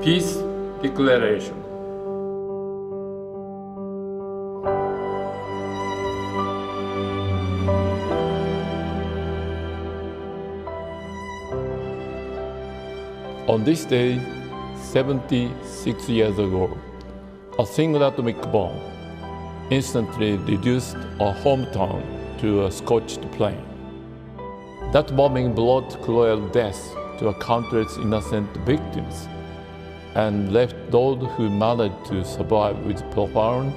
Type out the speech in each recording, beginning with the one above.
Peace Declaration. On this day, 76 years ago, a single atomic bomb instantly reduced a hometown to a scorched plain. That bombing brought cruel death to countless innocent victims and left those who managed to survive with profound,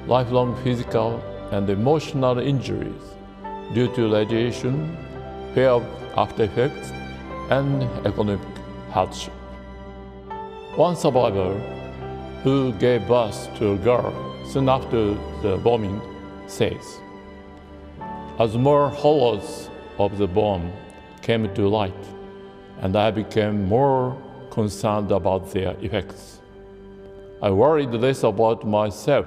lifelong physical and emotional injuries due to radiation, fear of aftereffects, and economic hardship. One survivor, who gave birth to a girl soon after the bombing, says, "As more horrors of the bomb came to light, and I became more concerned about their effects, I worried less about myself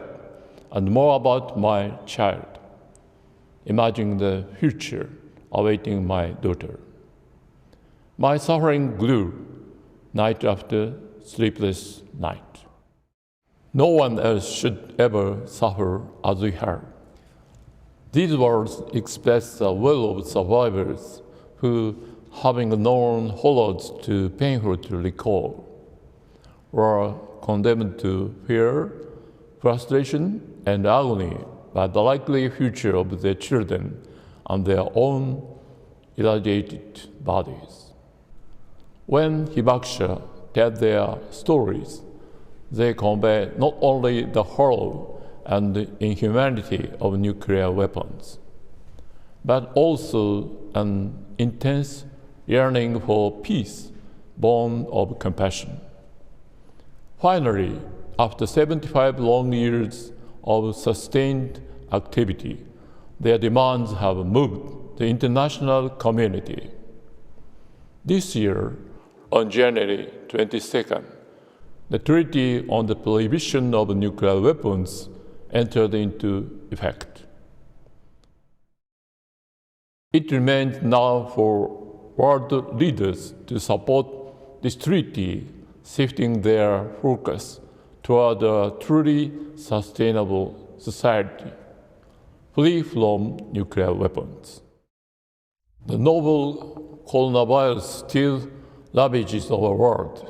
and more about my child, imagining the future awaiting my daughter. My suffering grew night after sleepless night. No one else should ever suffer as we have." These words express the will of survivors who, having known horrors too painful to recall, were condemned to fear, frustration, and agony by the likely future of their children and their own irradiated bodies. When hibakusha tell their stories, they convey not only the horror and inhumanity of nuclear weapons, but also an intense yearning for peace born of compassion. Finally, after 75 long years of sustained activity, their demands have moved the international community. This year, on January 22nd, the Treaty on the Prohibition of Nuclear Weapons entered into effect. It remains now for world leaders to support this treaty, shifting their focus toward a truly sustainable society, free from nuclear weapons. The novel coronavirus still ravages our world.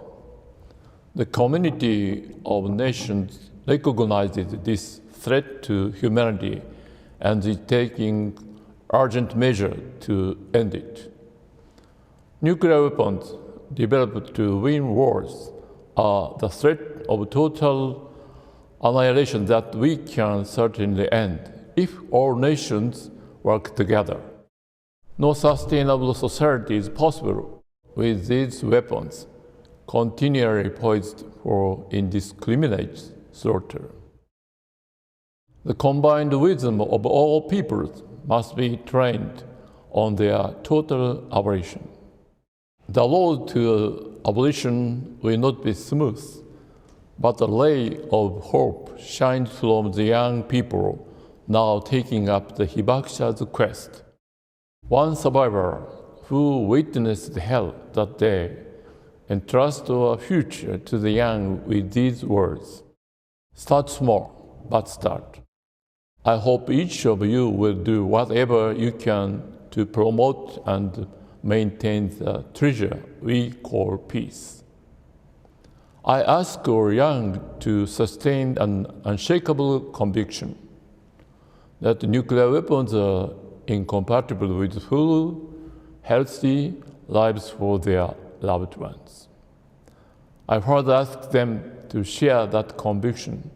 The community of nations recognizes this threat to humanity and is taking urgent measures to end it. Nuclear weapons developed to win wars are the threat of total annihilation that we can certainly end if all nations work together. No sustainable society is possible with these weapons continually poised for indiscriminate slaughter. The combined wisdom of all peoples must be trained on their total abolition. The road to abolition will not be smooth, but a ray of hope shines from the young people now taking up the hibakusha's quest. One survivor who witnessed hell that day entrusts our future to the young with these words: "Start small, but start." I hope each of you will do whatever you can to promote and maintain the treasure we call peace. I ask our young to sustain an unshakable conviction that nuclear weapons are incompatible with full, healthy lives for their loved ones. I further ask them to share that conviction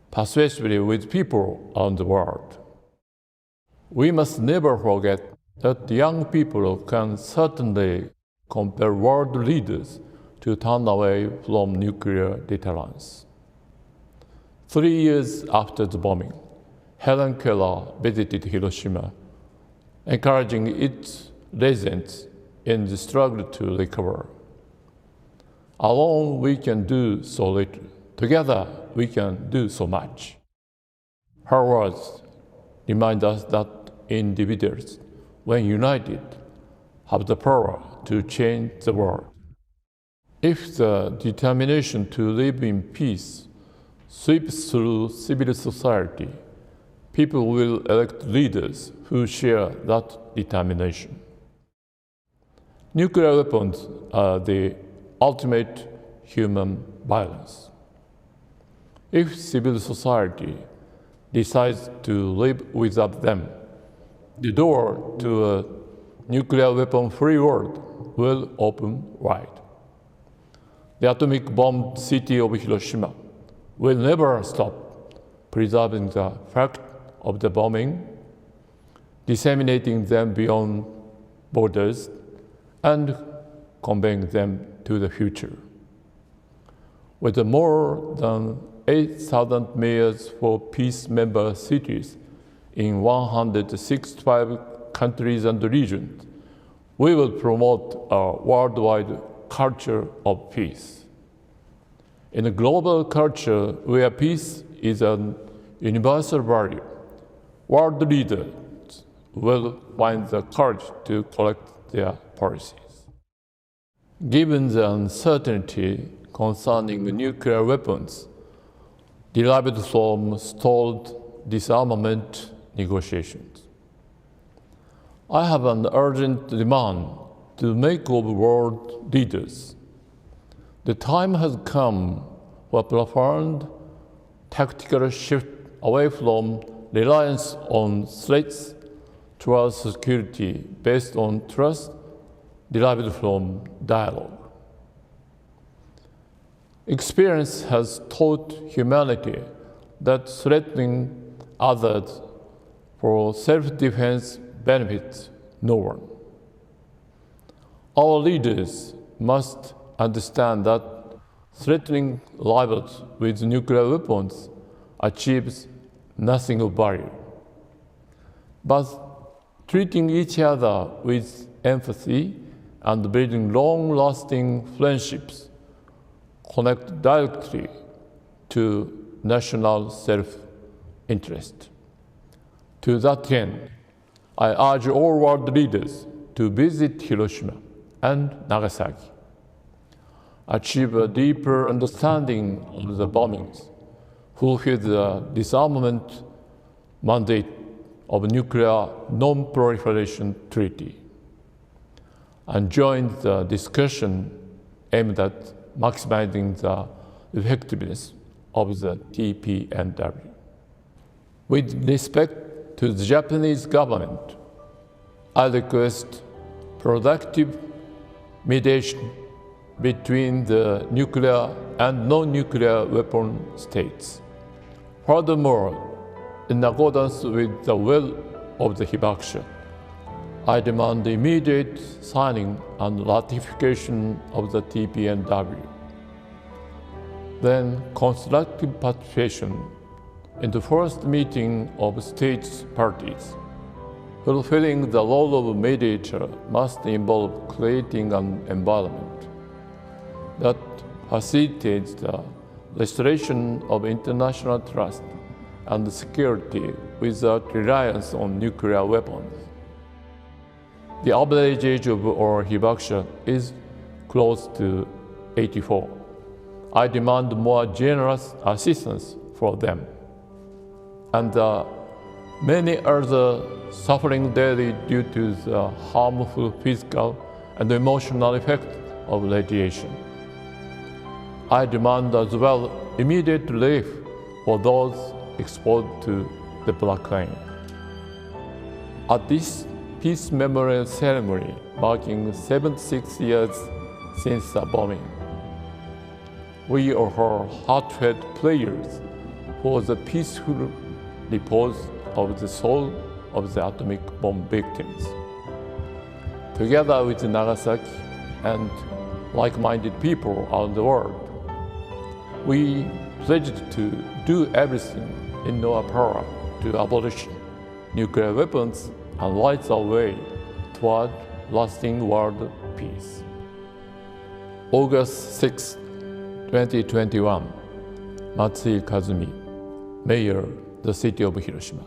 persuasively with people around the world. We must never forget that young people can certainly compel world leaders to turn away from nuclear deterrence. 3 years after the bombing, Helen Keller visited Hiroshima, encouraging its residents in the struggle to recover. Alone we can do so little. Together we can do so much. Her words remind us that individuals, when united, have the power to change the world. If the determination to live in peace sweeps through civil society, people will elect leaders who share that determination. Nuclear weapons are the ultimate human violence. If civil society decides to live without them, the door to a nuclear weapon-free world will open wide. The atomic bomb city of Hiroshima will never stop preserving the fact of the bombing, disseminating them beyond borders, and conveying them to the future. With more than 8,000 mayors for peace member cities in 165 countries and regions, we will promote a worldwide culture of peace. In a global culture where peace is a universal value, world leaders will find the courage to correct their policies. Given the uncertainty concerning nuclear weapons derived from stalled disarmament negotiations, I have an urgent demand to make of world leaders. The time has come for a profound tactical shift away from reliance on threats towards security based on trust derived from dialogue. Experience has taught humanity that threatening others for self-defense benefits no one. Our leaders must understand that threatening rivals with nuclear weapons achieves nothing of value. But treating each other with empathy and building long-lasting friendships connect directly to national self-interest. To that end, I urge all world leaders to visit Hiroshima and Nagasaki, achieve a deeper understanding of the bombings, fulfill the disarmament mandate of a nuclear non-proliferation treaty, and join the discussion aimed at maximizing the effectiveness of the TPNW. With respect to the Japanese government, I request productive mediation between the nuclear and non-nuclear weapon states. Furthermore, in accordance with the will of the Hibakusha, I demand the immediate signing and ratification of the TPNW. Then constructive participation in the first meeting of states parties. Fulfilling the role of mediator must involve creating an environment that facilitates the restoration of international trust and security without reliance on nuclear weapons. The average age of our Hibakusha is close to 84. I demand more generous assistance for them and the many others suffering daily due to the harmful physical and emotional effects of radiation. I demand as well immediate relief for those exposed to the black flame. At this peace memorial ceremony marking 76 years since the bombing, we offer heartfelt prayers for the peaceful repose of the soul of the atomic bomb victims. Together with Nagasaki and like-minded people around the world, we pledged to do everything in our power to abolish nuclear weapons and light the way toward lasting world peace. August 6, 2021, Matsui Kazumi, Mayor, the city of Hiroshima.